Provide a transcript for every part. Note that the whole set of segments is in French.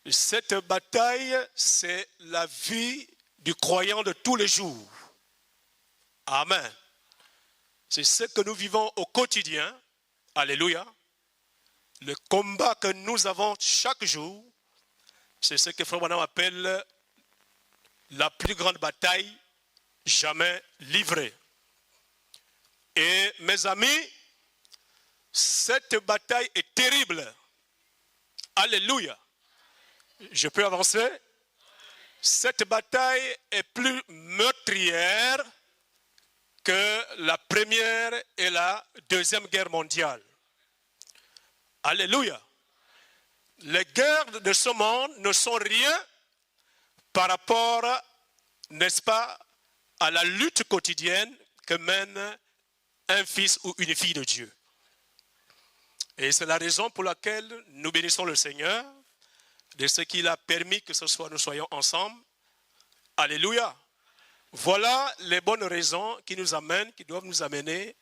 Cette bataille, c'est la vie du croyant de tous les jours. Amen. C'est ce que nous vivons au quotidien. Alléluia. Le combat que nous avons chaque jour, c'est ce que Frère Branham appelle la plus grande bataille jamais livrée. Et mes amis, cette bataille est terrible. Alléluia. Je peux avancer? Cette bataille est plus meurtrière que la première et la deuxième guerre mondiale. Alléluia. Les guerres de ce monde ne sont rien par rapport, n'est-ce pas, à la lutte quotidienne que mène un fils ou une fille de Dieu. Et c'est la raison pour laquelle nous bénissons le Seigneur de ce qu'il a permis que ce soit nous soyons ensemble. Alléluia. Voilà les bonnes raisons qui nous amènent, qui doivent nous amener,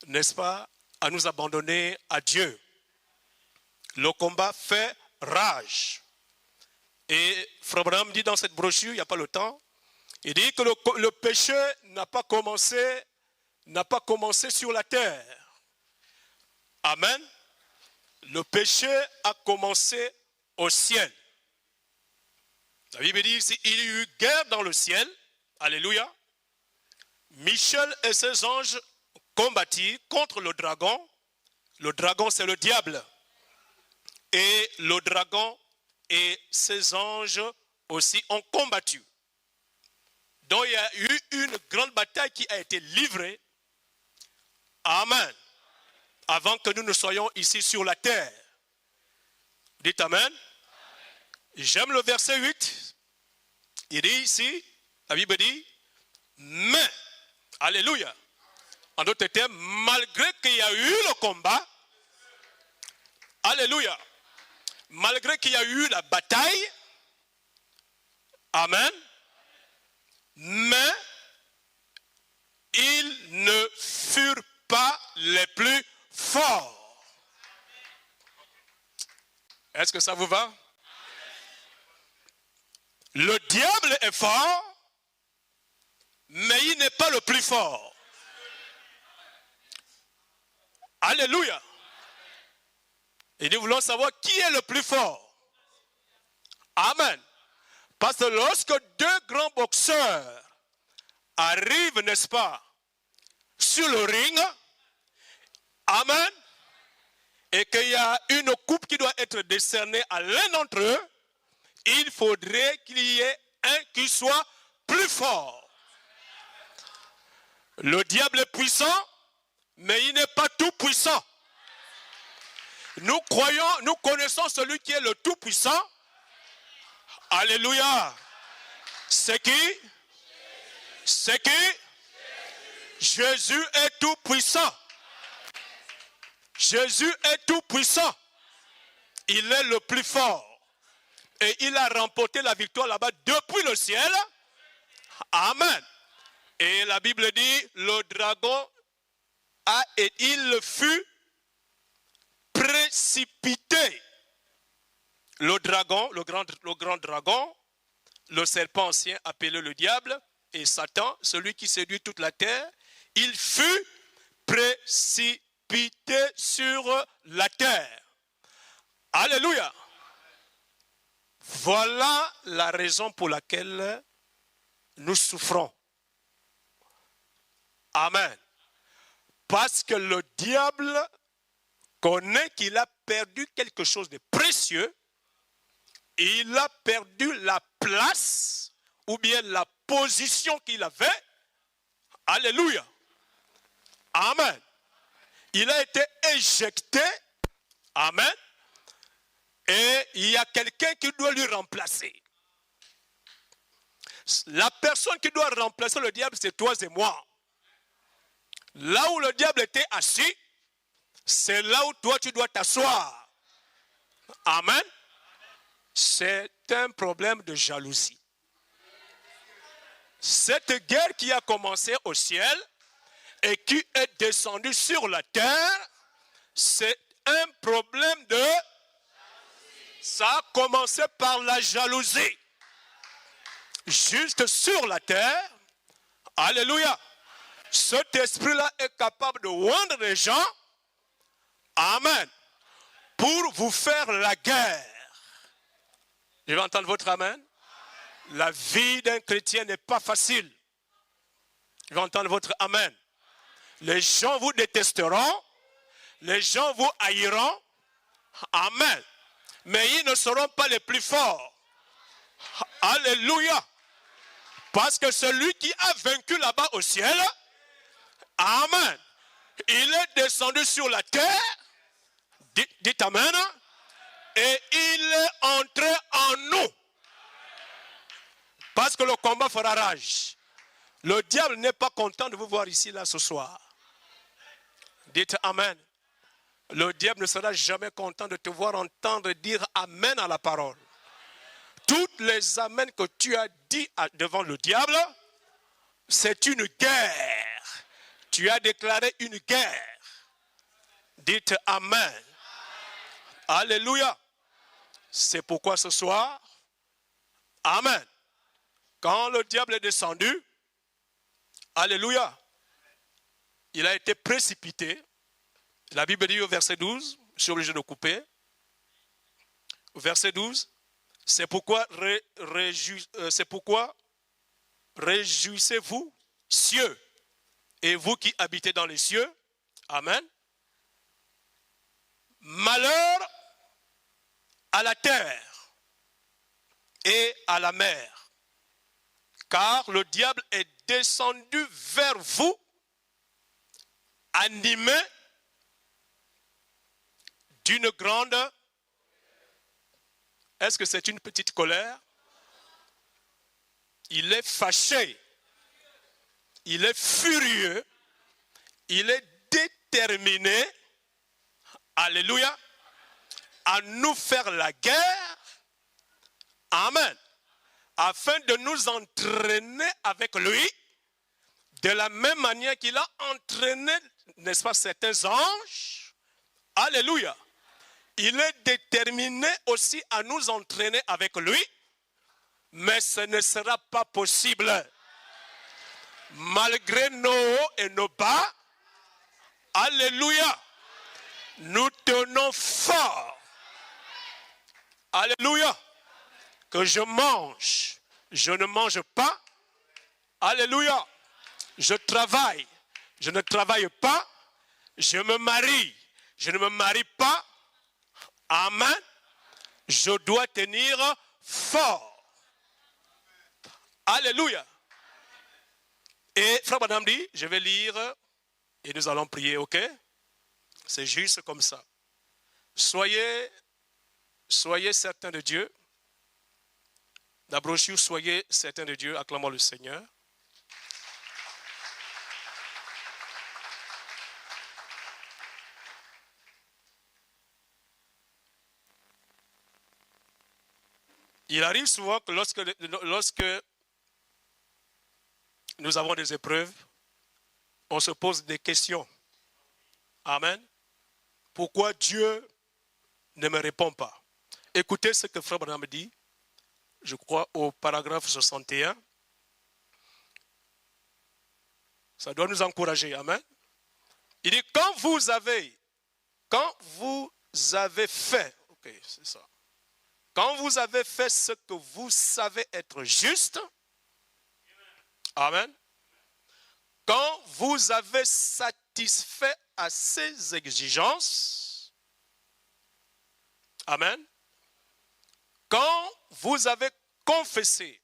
n'est-ce pas, à nous abandonner à Dieu. Le combat fait rage. Et Frère Branham dit dans cette brochure, il n'y a pas le temps, il dit que le péché n'a pas commencé sur la terre. Amen. Le péché a commencé au ciel. La Bible dit ici, il y a eu guerre dans le ciel. Alléluia. Michel et ses anges combattirent contre le dragon. Le dragon, c'est le diable. Et le dragon et ses anges aussi ont combattu. Donc il y a eu une grande bataille qui a été livrée. Amen. Avant que nous ne soyons ici sur la terre. Dites Amen. J'aime le verset 8. Il dit ici, la Bible dit, mais, alléluia, en d'autres termes, malgré qu'il y a eu le combat, alléluia, malgré qu'il y a eu la bataille, amen, mais ils ne furent pas les plus forts. Est-ce que ça vous va? Le diable est fort, mais il n'est pas le plus fort. Alléluia. Et nous voulons savoir qui est le plus fort. Amen. Parce que lorsque deux grands boxeurs arrivent, n'est-ce pas, sur le ring, amen, et qu'il y a une coupe qui doit être décernée à l'un d'entre eux, il faudrait qu'il y ait un qui soit plus fort. Le diable est puissant, mais il n'est pas tout puissant. Nous connaissons celui qui est le tout puissant. Alléluia. C'est qui? C'est qui? Jésus est tout puissant. Jésus est tout puissant. Il est le plus fort. Et il a remporté la victoire là-bas depuis le ciel. Amen. Et la Bible dit, le dragon il fut précipité. Le dragon, le grand dragon, le serpent ancien appelé le diable, et Satan, celui qui séduit toute la terre, il fut précipité sur la terre. Alléluia. Voilà la raison pour laquelle nous souffrons. Amen. Parce que le diable connaît qu'il a perdu quelque chose de précieux. Il a perdu la place ou bien la position qu'il avait. Alléluia. Amen. Il a été éjecté. Amen. Et il y a quelqu'un qui doit lui remplacer. La personne qui doit remplacer le diable, c'est toi et moi. Là où le diable était assis, c'est là où toi tu dois t'asseoir. Amen. C'est un problème de jalousie. Cette guerre qui a commencé au ciel et qui est descendue sur la terre, c'est un problème de jalousie. Ça a commencé par la jalousie. Juste sur la terre. Alléluia. Cet esprit-là est capable de rendre les gens. Amen. Pour vous faire la guerre. Je vais entendre votre amen. La vie d'un chrétien n'est pas facile. Je vais entendre votre amen. Les gens vous détesteront. Les gens vous haïront. Amen. Mais ils ne seront pas les plus forts. Alléluia. Parce que celui qui a vaincu là-bas au ciel, amen, il est descendu sur la terre, dites amen, et il est entré en nous. Parce que le combat fera rage. Le diable n'est pas content de vous voir ici, là, ce soir. Dites amen. Le diable ne sera jamais content de te voir entendre dire amen à la parole. Toutes les amens que tu as dit devant le diable, c'est une guerre. Tu as déclaré une guerre. Dites amen. Alléluia. C'est pourquoi ce soir, amen. Quand le diable est descendu, alléluia, il a été précipité. La Bible dit au verset 12, je suis obligé de couper. Verset 12, c'est pourquoi réjouissez-vous, cieux, et vous qui habitez dans les cieux. Amen. Malheur à la terre et à la mer, car le diable est descendu vers vous, animé d'une grande... Est-ce que c'est une petite colère? Il est fâché. Il est furieux. Il est déterminé, alléluia, à nous faire la guerre. Amen. Afin de nous entraîner avec lui, de la même manière qu'il a entraîné, n'est-ce pas, certains anges. Alléluia. Il est déterminé aussi à nous entraîner avec lui, mais ce ne sera pas possible. Malgré nos hauts et nos bas, alléluia, nous tenons fort. Alléluia. Que je mange, je ne mange pas. Alléluia. Je travaille, je ne travaille pas. Je me marie, je ne me marie pas. Amen. Je dois tenir fort. Alléluia. Et Frère Branham dit, je vais lire et nous allons prier, ok? C'est juste comme ça. Soyez certains de Dieu. La brochure, soyez certains de Dieu, acclamons le Seigneur. Il arrive souvent que lorsque nous avons des épreuves, on se pose des questions. Amen. Pourquoi Dieu ne me répond pas? Écoutez ce que Frère Branham dit, je crois au paragraphe 61. Ça doit nous encourager. Amen. Il dit, quand vous avez fait, ok, c'est ça. Quand vous avez fait ce que vous savez être juste, amen. Quand vous avez satisfait à ses exigences, amen. Quand vous avez confessé,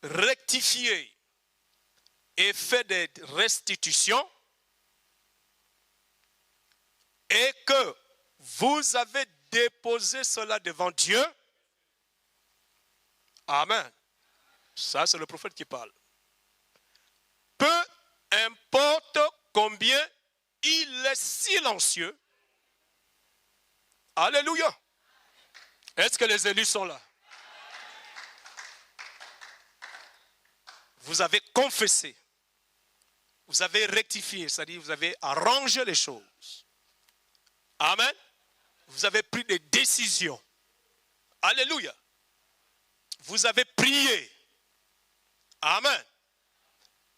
rectifié et fait des restitutions, et que vous avez déposé cela devant Dieu, amen. Ça, c'est le prophète qui parle. Peu importe combien il est silencieux. Alléluia. Est-ce que les élus sont là? Vous avez confessé. Vous avez rectifié, c'est-à-dire vous avez arrangé les choses. Amen. Vous avez pris des décisions. Alléluia. Vous avez prié. Amen.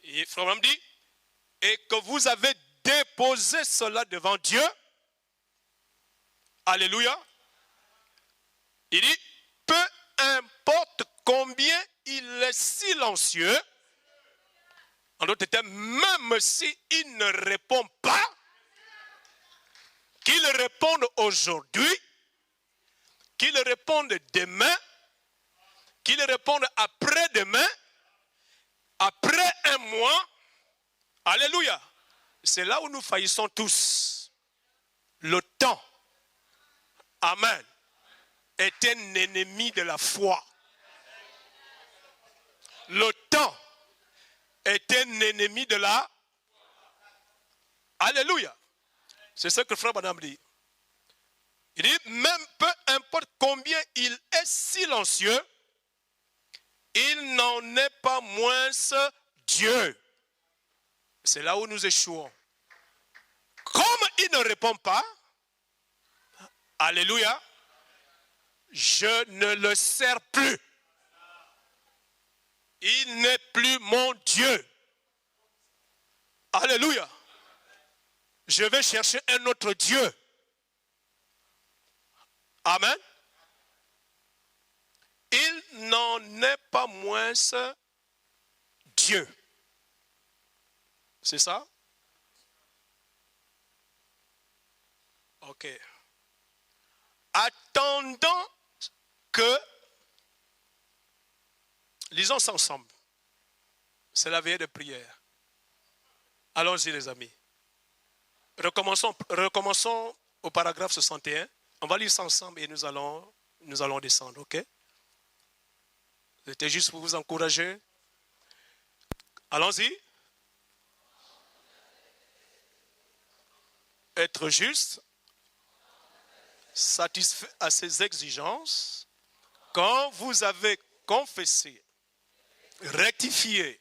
Et frère Branham dit, et que vous avez déposé cela devant Dieu. Alléluia. Il dit, peu importe combien il est silencieux, en d'autres termes, même s'il ne répond pas, qu'il réponde aujourd'hui, qu'il réponde demain, qu'il réponde après-demain, après un mois. Alléluia. C'est là où nous faillissons tous. Le temps, amen, est un ennemi de la foi. Le temps est un ennemi de la... Alléluia. C'est ce que frère Branham dit. Il dit, même peu importe combien il est silencieux, il n'en est pas moins Dieu. C'est là où nous échouons. Comme il ne répond pas, alléluia, je ne le sers plus. Il n'est plus mon Dieu. Alléluia. Je vais chercher un autre Dieu. Amen. Il n'en est pas moins Dieu. C'est ça? Ok. Attendant que, lisons ça ensemble. C'est la veillée de prière. Allons-y les amis. Recommençons au paragraphe 61. On va lire ça ensemble et nous allons descendre, ok? C'était juste pour vous encourager. Allons-y. Être juste, satisfait à ses exigences, quand vous avez confessé, rectifié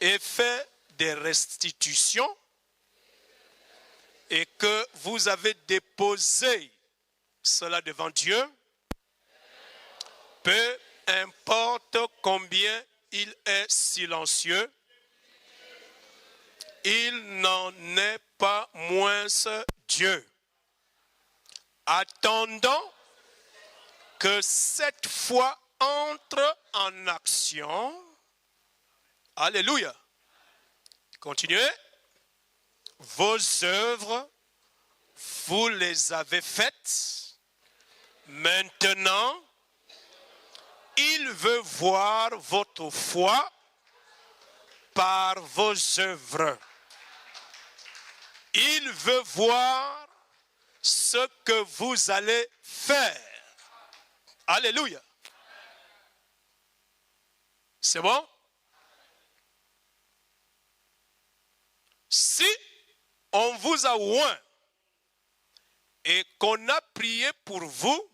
et fait des restitutions, et que vous avez déposé cela devant Dieu, peu importe combien il est silencieux, il n'en est pas moins Dieu. Attendant que cette foi entre en action. Alléluia. Continuez. Vos œuvres, vous les avez faites. Maintenant, il veut voir votre foi par vos œuvres. Il veut voir ce que vous allez faire. Alléluia. C'est bon? Si on vous a oint et qu'on a prié pour vous,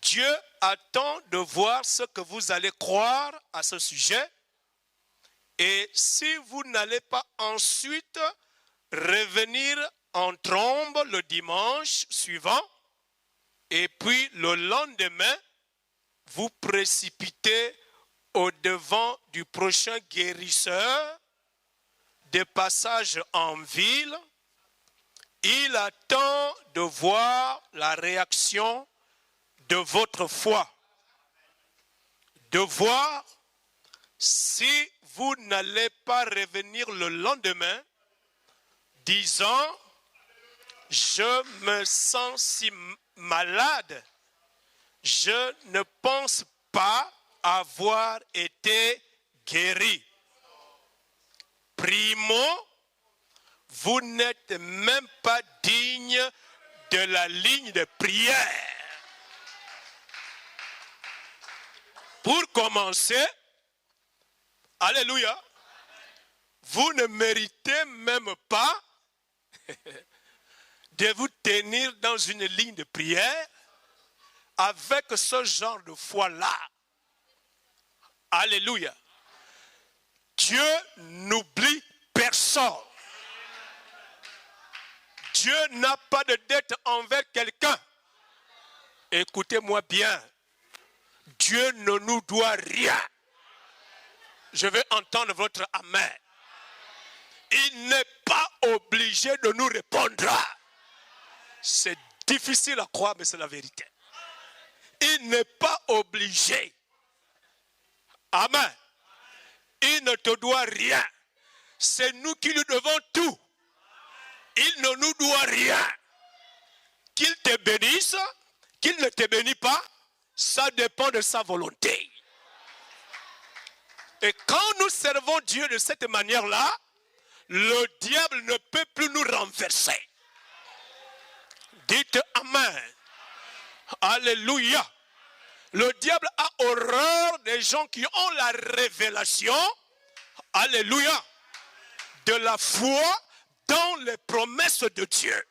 Dieu attend de voir ce que vous allez croire à ce sujet. Et si vous n'allez pas ensuite revenir en trombe le dimanche suivant, et puis le lendemain, vous précipitez au-devant du prochain guérisseur, de passage en ville, il attend de voir la réaction de votre foi, de voir si vous n'allez pas revenir le lendemain disant « Je me sens si malade, je ne pense pas avoir été guéri. » Primo, vous n'êtes même pas digne de la ligne de prière. Pour commencer, alléluia, vous ne méritez même pas de vous tenir dans une ligne de prière avec ce genre de foi-là. Alléluia. Dieu n'oublie personne. Dieu n'a pas de dette envers quelqu'un. Écoutez-moi bien. Dieu ne nous doit rien. Je veux entendre votre amen. Il n'est pas obligé de nous répondre. C'est difficile à croire, mais c'est la vérité. Il n'est pas obligé. Amen. Il ne te doit rien. C'est nous qui lui devons tout. Il ne nous doit rien. Qu'il te bénisse, qu'il ne te bénisse pas, ça dépend de sa volonté. Et quand nous servons Dieu de cette manière-là, le diable ne peut plus nous renverser. Dites Amen. Alléluia. Le diable a horreur des gens qui ont la révélation, alléluia, de la foi dans les promesses de Dieu.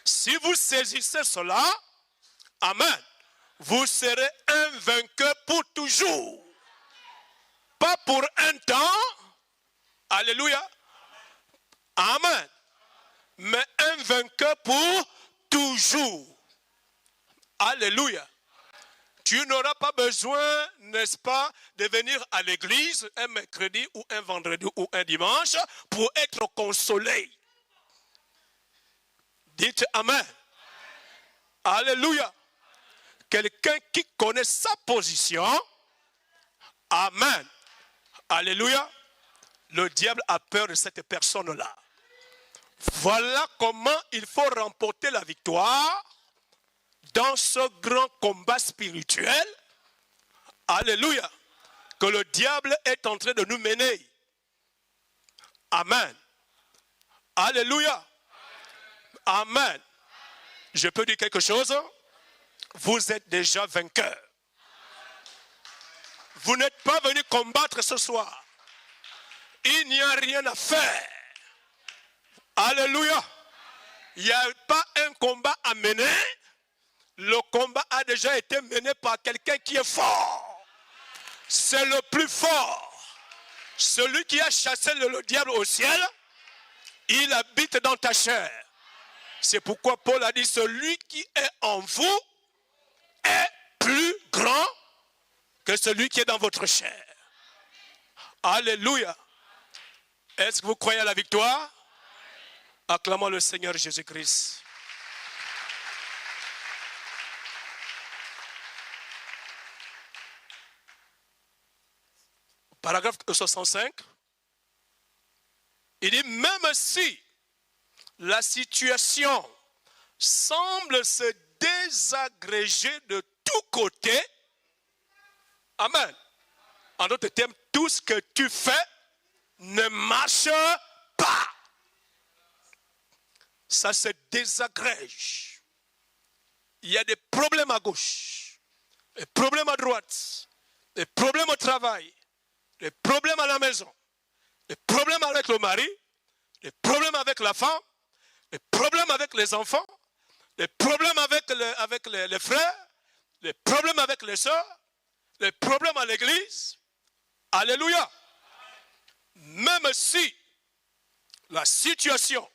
Si vous saisissez cela, amen, vous serez un vainqueur pour toujours. Pas pour un temps, alléluia, amen, mais un vainqueur pour toujours. Alléluia. Tu n'auras pas besoin, n'est-ce pas, de venir à l'église un mercredi ou un vendredi ou un dimanche pour être consolé. Dites Amen. Alléluia. Quelqu'un qui connaît sa position, Amen. Alléluia. Le diable a peur de cette personne-là. Voilà comment il faut remporter la victoire dans ce grand combat spirituel, alléluia, que le diable est en train de nous mener. Amen. Alléluia. Amen. Je peux dire quelque chose? Vous êtes déjà vainqueur. Vous n'êtes pas venu combattre ce soir. Il n'y a rien à faire. Alléluia. Il n'y a pas un combat à mener. Le combat a déjà été mené par quelqu'un qui est fort. C'est le plus fort. Celui qui a chassé le diable au ciel, il habite dans ta chair. C'est pourquoi Paul a dit, celui qui est en vous est plus grand que celui qui est dans votre chair. Alléluia. Est-ce que vous croyez à la victoire? Acclamons le Seigneur Jésus-Christ. Paragraphe 65, il dit, même si la situation semble se désagréger de tous côtés, amen, en d'autres termes, tout ce que tu fais ne marche pas. Ça se désagrège. Il y a des problèmes à gauche, des problèmes à droite, des problèmes au travail, des problèmes à la maison, des problèmes avec le mari, des problèmes avec la femme, des problèmes avec les enfants, des problèmes avec les frères, des problèmes avec les sœurs, des problèmes à l'église. Alléluia. Même si la situation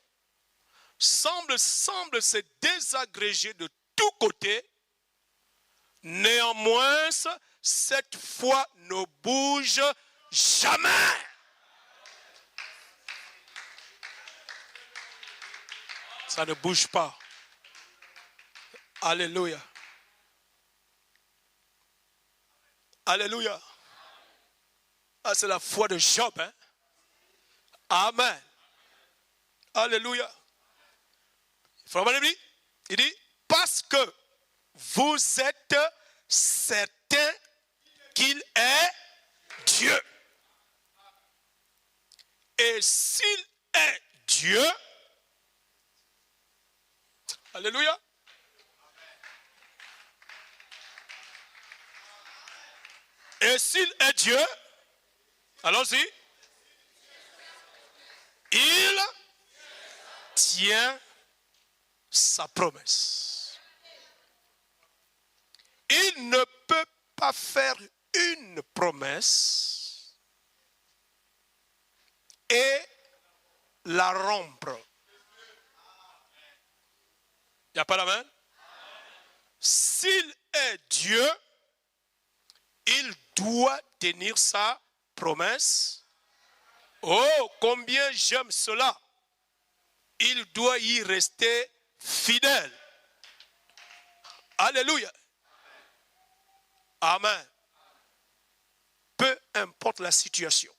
semble se désagréger de tous côtés, néanmoins, cette foi ne bouge jamais. Ça ne bouge pas. Alléluia. Alléluia. Ah, c'est la foi de Job. Hein? Amen. Alléluia. Il dit, parce que vous êtes certain qu'il est Dieu. Et s'il est Dieu, alléluia, et s'il est Dieu, allons-y, il tient sa promesse. Il ne peut pas faire une promesse et la rompre. Il n'y a pas d'amen? S'il est Dieu, il doit tenir sa promesse. Oh, combien j'aime cela! Il doit y rester fidèle. Alléluia. Amen. Peu importe la situation.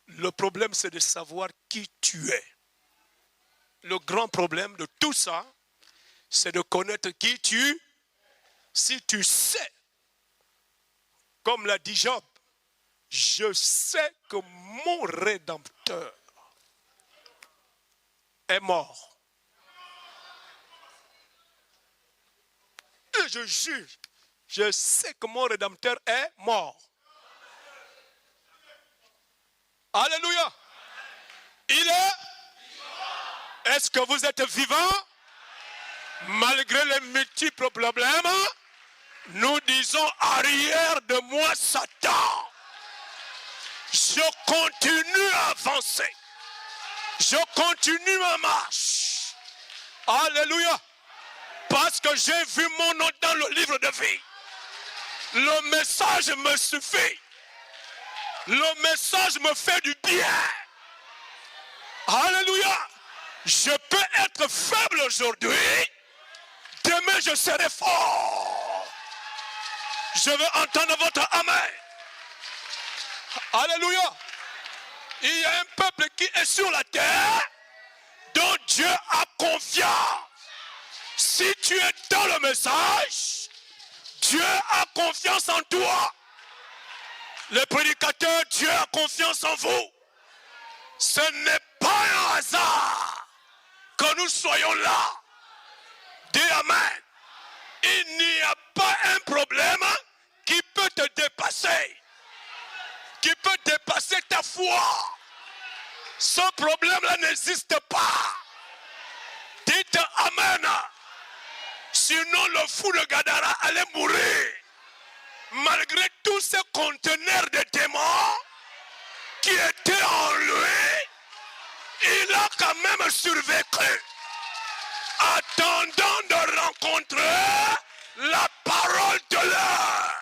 Le problème, c'est de savoir qui tu es. Le grand problème de tout ça, c'est de connaître qui tu es. Si tu sais, comme l'a dit Job, je sais que mon Rédempteur est mort. Et je juge, je sais que mon Rédempteur est mort. Alléluia. Il est. Est-ce que vous êtes vivant? Malgré les multiples problèmes, nous disons arrière de moi Satan. Je continue à avancer. Je continue ma marche. Alléluia. Parce que j'ai vu mon nom dans le livre de vie. Le message me suffit. Le message me fait du bien. Alléluia. Je peux être faible aujourd'hui. Demain, je serai fort. Je veux entendre votre amen. Alléluia. Il y a un peuple qui est sur la terre dont Dieu a confiance. Si tu es dans le message, Dieu a confiance en toi. Les prédicateurs, Dieu a confiance en vous. Ce n'est pas un hasard que nous soyons là. Dis amen. Il n'y a pas un problème qui peut te dépasser. Qui peut dépasser ta foi. Ce problème-là n'existe pas. Dites amen. Sinon le fou de Gadara allait mourir. Malgré tous ces conteneurs de démons qui étaient en lui, il a quand même survécu. Attendant de rencontrer la parole de l'heure.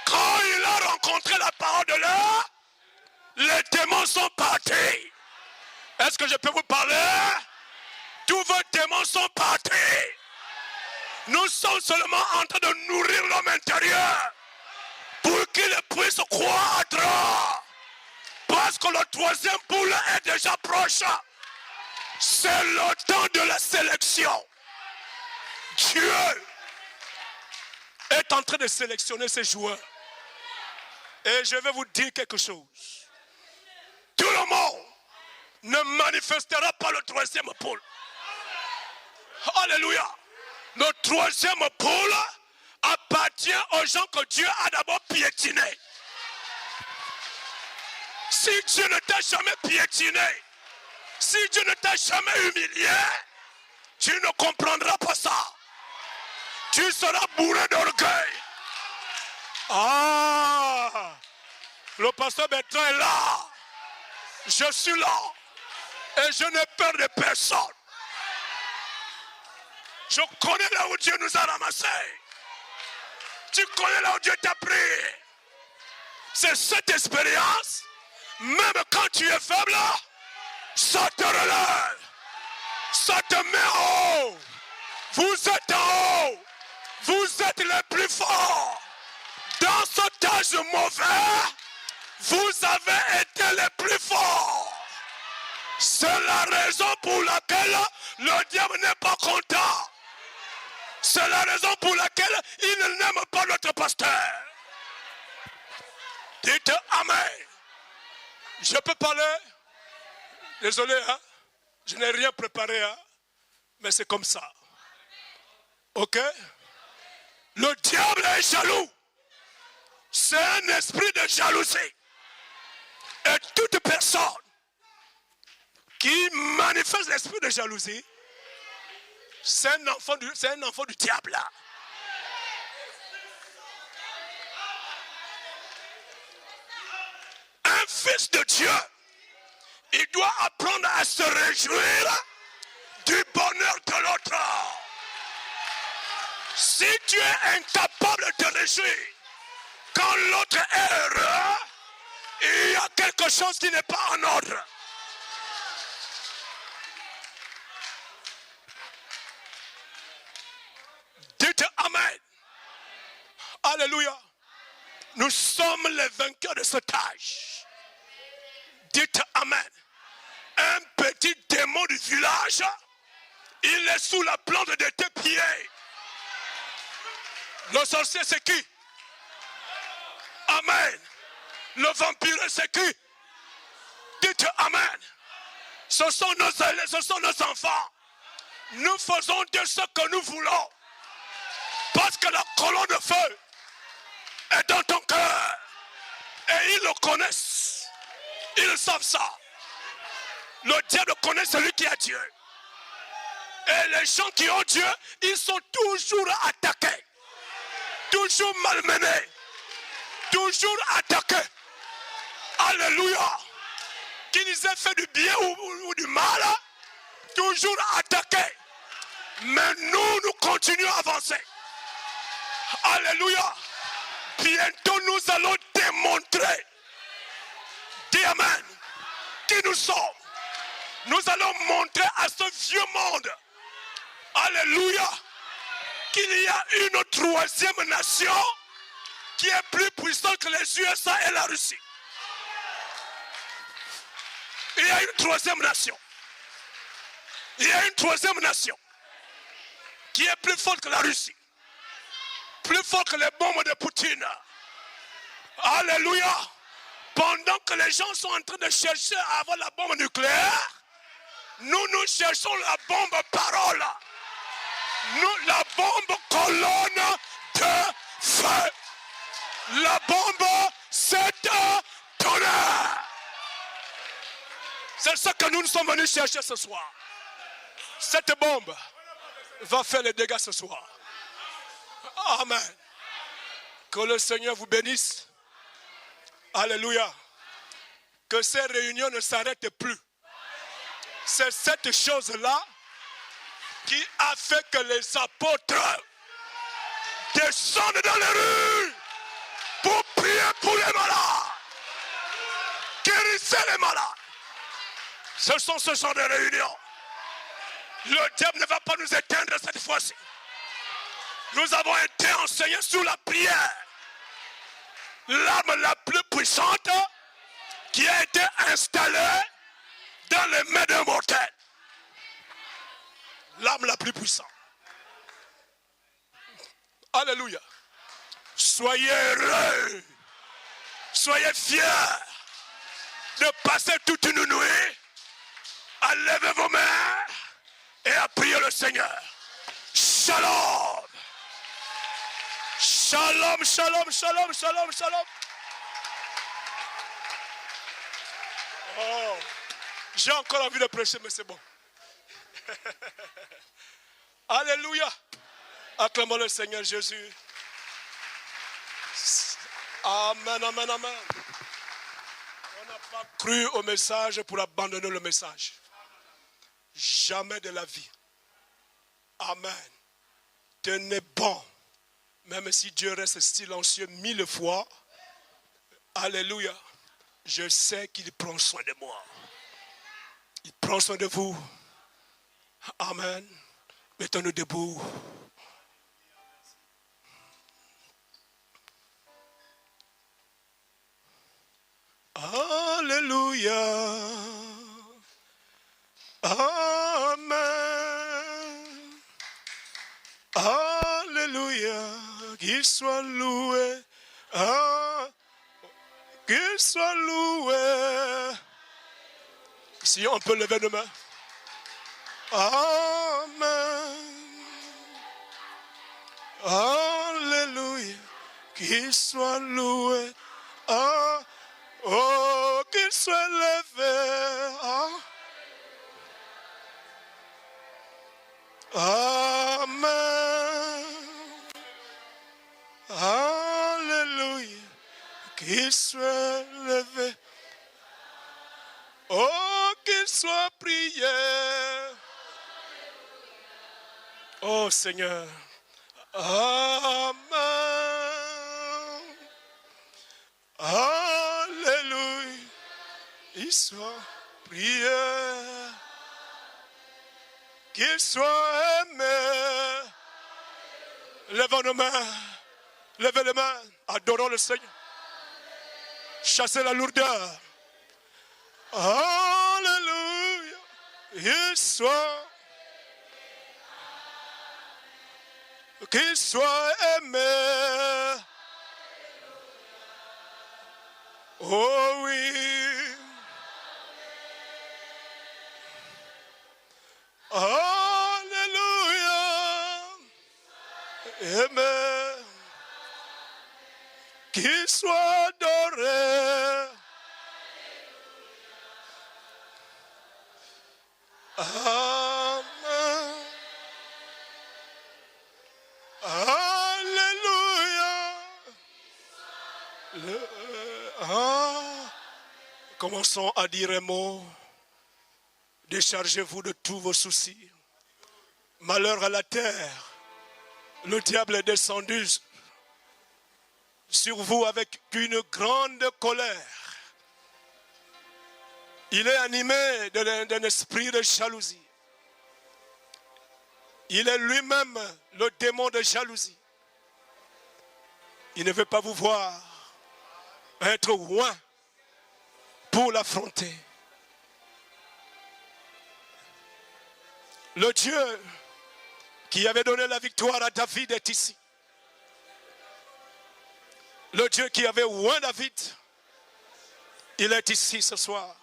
Quand il a rencontré la parole de l'heure, les démons sont partis. Est-ce que je peux vous parler? Tous vos démons sont partis. Nous sommes seulement en train de nourrir l'homme intérieur pour qu'il puisse croître. Parce que le troisième poule est déjà proche. C'est le temps de la sélection. Dieu est en train de sélectionner ses joueurs. Et je vais vous dire quelque chose. Tout le monde ne manifestera pas le troisième pôle. Alléluia. Le troisième pôle appartient aux gens que Dieu a d'abord piétinés. Si Dieu ne t'a jamais piétiné, si Dieu ne t'a jamais humilié, tu ne comprendras pas ça. Tu seras bourré d'orgueil. Ah, le pasteur Bertrand est là. Je suis là. Et je n'ai peur de personne. Je connais là où Dieu nous a ramassés. Tu connais là où Dieu t'a pris. C'est cette expérience, même quand tu es faible, ça te relève. Ça te met en haut. Vous êtes en haut. Vous êtes les plus forts. Dans cet âge mauvais, vous avez été les plus forts. C'est la raison pour laquelle le diable n'est pas content. C'est la raison pour laquelle il n'aime pas notre pasteur. Dites amen. Je peux parler? Désolé, hein? Je n'ai rien préparé, hein? Mais c'est comme ça. Ok? Le diable est jaloux. C'est un esprit de jalousie. Et toute personne qui manifeste l'esprit de jalousie, c'est un enfant du diable. Un fils de Dieu, il doit apprendre à se réjouir bonheur de l'autre. Si tu es incapable de te réjouir quand l'autre est heureux, il y a quelque chose qui n'est pas en ordre. Dites Amen. Alléluia. Nous sommes les vainqueurs de cet âge. Dites Amen. Un petit démon du village, il est sous la plante de tes pieds. Le sorcier c'est qui? Amen. Le vampire c'est qui? Dites Amen. Ce sont nos enfants. Nous faisons de ce que nous voulons. Parce que la colonne de feu est dans ton cœur. Et ils le connaissent. Ils savent ça. Le diable connaît celui qui a Dieu. Et les gens qui ont Dieu, ils sont toujours attaqués. Toujours malmenés. Toujours attaqués. Alléluia. Qu'ils aient fait du bien ou du mal, toujours attaqués. Mais nous continuons à avancer. Alléluia. Bientôt nous allons démontrer, dis Amen, qui nous sommes. Nous allons montrer à ce vieux monde, alléluia, qu'il y a une troisième nation qui est plus puissante que les USA et la Russie. Il y a une troisième nation. Il y a une troisième nation qui est plus forte que la Russie. Plus fort que les bombes de Poutine. Alléluia. Pendant que les gens sont en train de chercher à avoir la bombe nucléaire, nous cherchons la bombe parole. La bombe colonne de feu. La bombe c'est un tonnerre. C'est ce que nous sommes venus chercher ce soir. Cette bombe va faire les dégâts ce soir. Amen. Que le Seigneur vous bénisse. Alléluia. Que ces réunions ne s'arrêtent plus. C'est cette chose-là qui a fait que les apôtres descendent dans les rues pour prier pour les malades. Guérissez les malades. Ce sont ce genre de réunions. Le diable ne va pas nous éteindre cette fois-ci. Nous avons été enseignés sous la prière. L'arme la plus puissante qui a été installée dans les mains d'un mortel. L'arme la plus puissante. Alléluia. Soyez heureux. Soyez fiers de passer toute une nuit à lever vos mains et à prier le Seigneur. Shalom. Shalom, shalom, shalom, shalom, shalom. Oh, j'ai encore envie de prêcher, mais c'est bon. Alléluia. Acclamons le Seigneur Jésus. Amen, amen, amen. On n'a pas cru au message pour abandonner le message. Jamais de la vie. Amen. Tenez bon. Même si Dieu reste silencieux 1000 fois, alléluia, je sais qu'il prend soin de moi. Il prend soin de vous. Amen. Mettons-nous debout. Alléluia. Amen. Alléluia. Qu'il soit loué. Qu'il soit loué. Si on peut lever nos mains. Amen. Alléluia. Qu'il soit loué. Oh, qu'il soit levé. Amen. Alléluia. Qu'il soit levé. Oh, qu'il soit prié. Oh Seigneur. Amen. Alléluia. Il soit prié. Qu'il soit aimé. Lèvons nos mains. Levez les mains. Adorons le Seigneur. Chassez la lourdeur. Alléluia. Il soit. Qu'il soit aimé. Oh oui. Alléluia. Aimé. Qu'il soit adoré. Amen. Alléluia. Commençons à dire un mot. Déchargez-vous de tous vos soucis. Malheur à la terre. Le diable est descendu sur vous avec une grande colère. Il est animé d'un esprit de jalousie. Il est lui-même le démon de jalousie. Il ne veut pas vous voir être loin pour l'affronter. Le Dieu qui avait donné la victoire à David est ici. Le Dieu qui avait oint David, il est ici ce soir.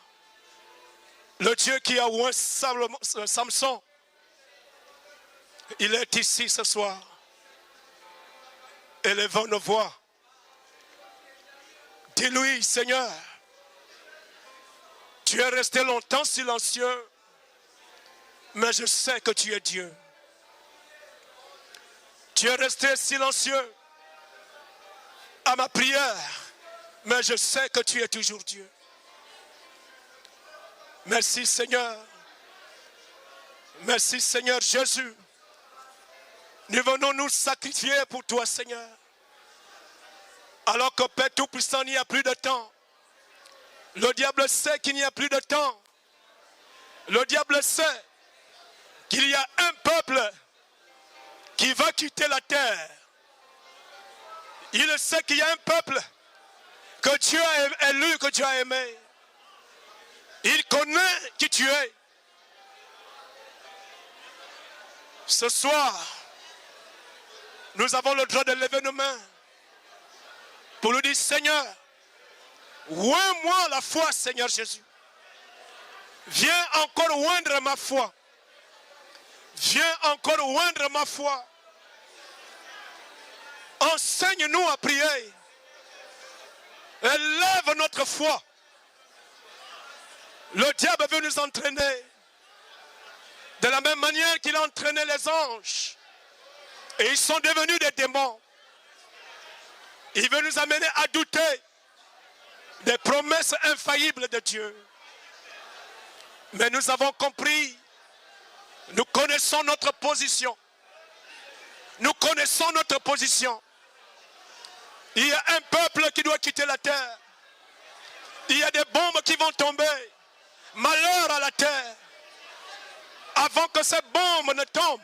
Le Dieu qui a oint Samson, il est ici ce soir. Élevons nos voix. Dis-lui, Seigneur, tu es resté longtemps silencieux, mais je sais que tu es Dieu. Tu es resté silencieux à ma prière, mais je sais que tu es toujours Dieu. Merci Seigneur. Merci Seigneur Jésus. Nous venons nous sacrifier pour toi Seigneur. Alors que Père Tout-Puissant, il n'y a plus de temps. Le diable sait qu'il n'y a plus de temps. Le diable sait qu'il y a un peuple qui va quitter la terre. Il sait qu'il y a un peuple que Dieu a élu, que Dieu a aimé. Il connaît qui tu es. Ce soir, nous avons le droit de lever nos mains pour lui dire, Seigneur, oins-moi la foi, Seigneur Jésus. Viens encore oindre ma foi. Viens encore oindre ma foi. Enseigne-nous à prier. Élève notre foi. Le diable veut nous entraîner de la même manière qu'il a entraîné les anges. Et ils sont devenus des démons. Il veut nous amener à douter des promesses infaillibles de Dieu. Mais nous avons compris, nous connaissons notre position. Nous connaissons notre position. Il y a un peuple qui doit quitter la terre. Il y a des bombes qui vont tomber. Malheur à la terre. Avant que ces bombes ne tombent.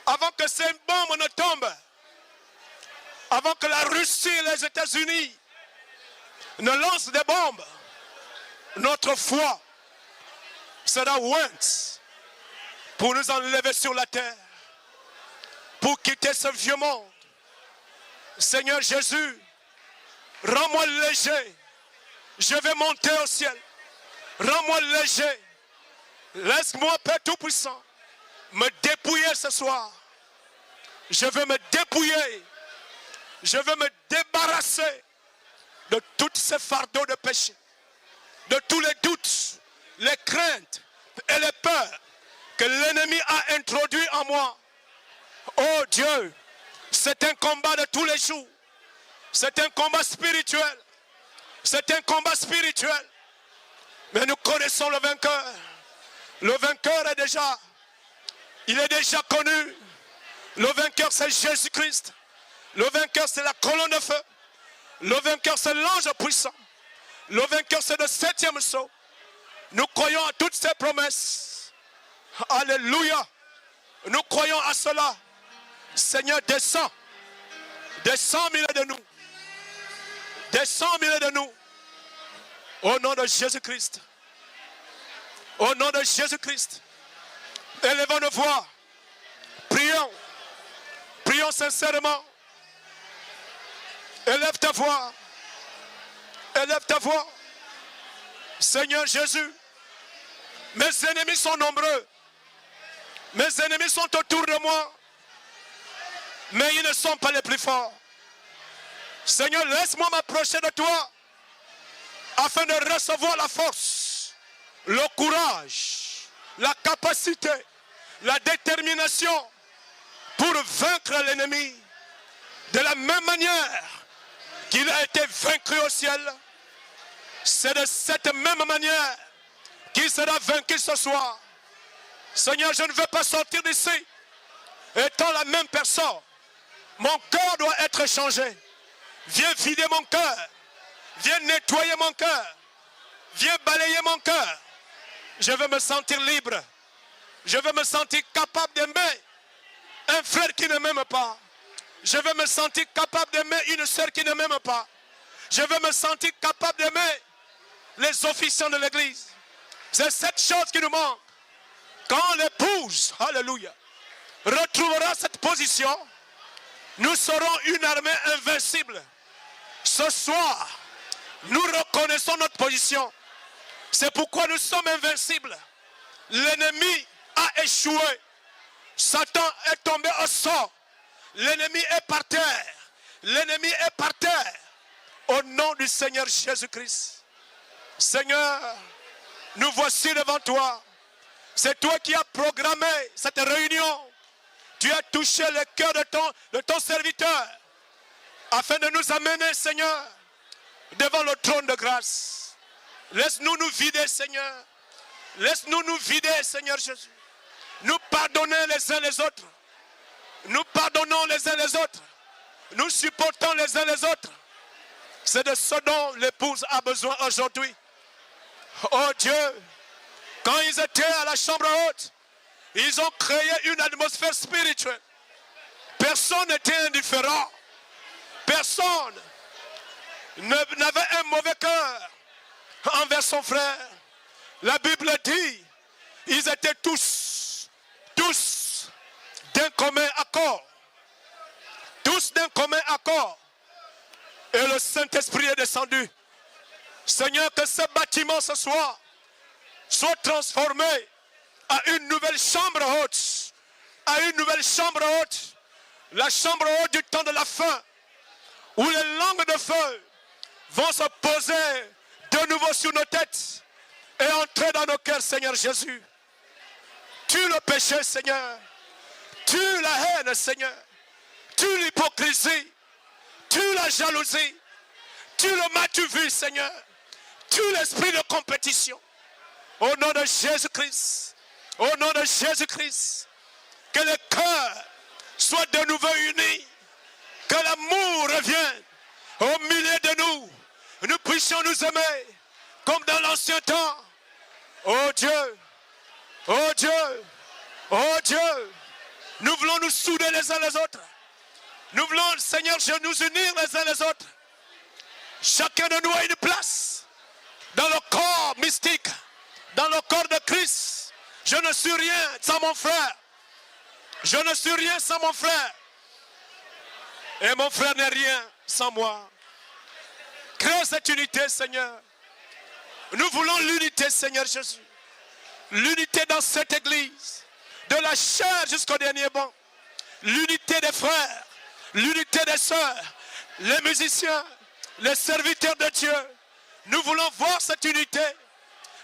Avant que ces bombes ne tombent. Avant que la Russie et les États-Unis ne lancent des bombes. Notre foi sera ointe pour nous enlever sur la terre. Pour quitter ce vieux monde. Seigneur Jésus, rends-moi léger. Je vais monter au ciel. Rends-moi léger. Laisse-moi, Père Tout-Puissant, me dépouiller ce soir. Je veux me dépouiller. Je veux me débarrasser de tous ces fardeaux de péché. De tous les doutes, les craintes et les peurs que l'ennemi a introduits en moi. Oh Dieu, c'est un combat de tous les jours. C'est un combat spirituel. C'est un combat spirituel. Mais nous connaissons le vainqueur. Le vainqueur est déjà, Il est déjà connu. Le vainqueur, c'est Jésus-Christ. Le vainqueur, c'est la colonne de feu. Le vainqueur, c'est l'ange puissant. Le vainqueur, c'est le 7e sceau. Nous croyons à toutes ces promesses. Alléluia. Nous croyons à cela. Seigneur, descends. Descends au milieu de nous. Descends au milieu de nous. Au nom de Jésus-Christ. Au nom de Jésus-Christ. Élevons nos voix. Prions. Prions sincèrement. Élève ta voix. Élève ta voix. Seigneur Jésus, mes ennemis sont nombreux. Mes ennemis sont autour de moi. Mais ils ne sont pas les plus forts. Seigneur, laisse-moi m'approcher de toi afin de recevoir la force, le courage, la capacité, la détermination pour vaincre l'ennemi de la même manière qu'il a été vaincu au ciel. C'est de cette même manière qu'il sera vaincu ce soir. Seigneur, je ne veux pas sortir d'ici étant la même personne. Mon cœur doit être changé. Viens vider mon cœur. Viens nettoyer mon cœur. Viens balayer mon cœur. Je veux me sentir libre. Je veux me sentir capable d'aimer un frère qui ne m'aime pas. Je veux me sentir capable d'aimer une sœur qui ne m'aime pas. Je veux me sentir capable d'aimer les officiants de l'église. C'est cette chose qui nous manque. Quand l'épouse, alléluia, retrouvera cette position, nous serons une armée invincible. Ce soir, nous reconnaissons notre position. C'est pourquoi nous sommes invincibles. L'ennemi a échoué. Satan est tombé au sort. L'ennemi est par terre. L'ennemi est par terre. Au nom du Seigneur Jésus-Christ. Seigneur, nous voici devant toi. C'est toi qui as programmé cette réunion. Tu as touché le cœur de ton serviteur afin de nous amener, Seigneur, devant le trône de grâce. Laisse-nous nous vider, Seigneur. Laisse-nous nous vider, Seigneur Jésus. Nous pardonner les uns les autres. Nous pardonnons les uns les autres. Nous supportons les uns les autres. C'est de ce dont l'épouse a besoin aujourd'hui. Oh Dieu, quand ils étaient à la chambre haute, ils ont créé une atmosphère spirituelle. Personne n'était indifférent. Personne n'avait un mauvais cœur envers son frère. La Bible dit, ils étaient tous d'un commun accord. Tous d'un commun accord. Et le Saint-Esprit est descendu. Seigneur, que ce bâtiment ce soir soit transformé à une nouvelle chambre haute. À une nouvelle chambre haute. La chambre haute du temps de la fin. Où les langues de feu vont se poser de nouveau sur nos têtes. Et entrer dans nos cœurs, Seigneur Jésus. Tue le péché, Seigneur. Tue la haine, Seigneur. Tue l'hypocrisie. Tue la jalousie. Tue le mal-tu-vu, Seigneur. Tue l'esprit de compétition. Au nom de Jésus-Christ. Au nom de Jésus-Christ. Que les cœurs soient de nouveau unis. Que l'amour revienne au milieu de nous. Nous puissions nous aimer comme dans l'ancien temps. Oh Dieu. Oh Dieu. Oh Dieu. Nous voulons nous souder les uns les autres. Nous voulons, Seigneur, nous unir les uns les autres. Chacun de nous a une place dans le corps mystique, dans le corps de Christ. Je ne suis rien sans mon frère. Je ne suis rien sans mon frère. Et mon frère n'est rien sans moi. Crée cette unité, Seigneur. Nous voulons l'unité, Seigneur Jésus. L'unité dans cette église. De la chair jusqu'au dernier banc. L'unité des frères. L'unité des sœurs. Les musiciens. Les serviteurs de Dieu. Nous voulons voir cette unité.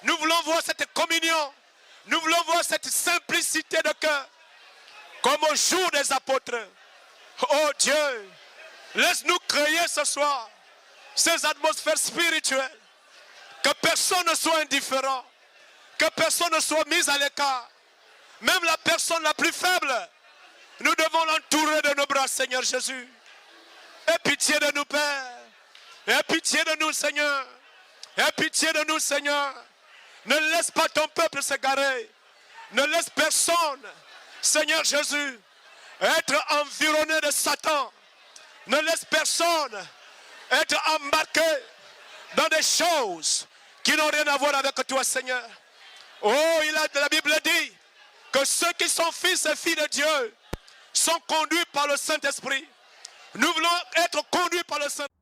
Nous voulons voir cette communion. Nous voulons voir cette simplicité de cœur. Comme au jour des apôtres. Oh Dieu, laisse-nous créer ce soir ces atmosphères spirituelles. Que personne ne soit indifférent. Que personne ne soit mis à l'écart. même la personne la plus faible, nous devons l'entourer de nos bras, Seigneur Jésus. Aie pitié de nous, Père. Aie pitié de nous, Seigneur. Aie pitié de nous, Seigneur. Ne laisse pas ton peuple s'égarer. Ne laisse personne, Seigneur Jésus, être environné de Satan. Ne laisse personne être embarqué dans des choses qui n'ont rien à voir avec toi, Seigneur. Oh, la Bible dit que ceux qui sont fils et filles de Dieu sont conduits par le Saint-Esprit. Nous voulons être conduits par le Saint-Esprit.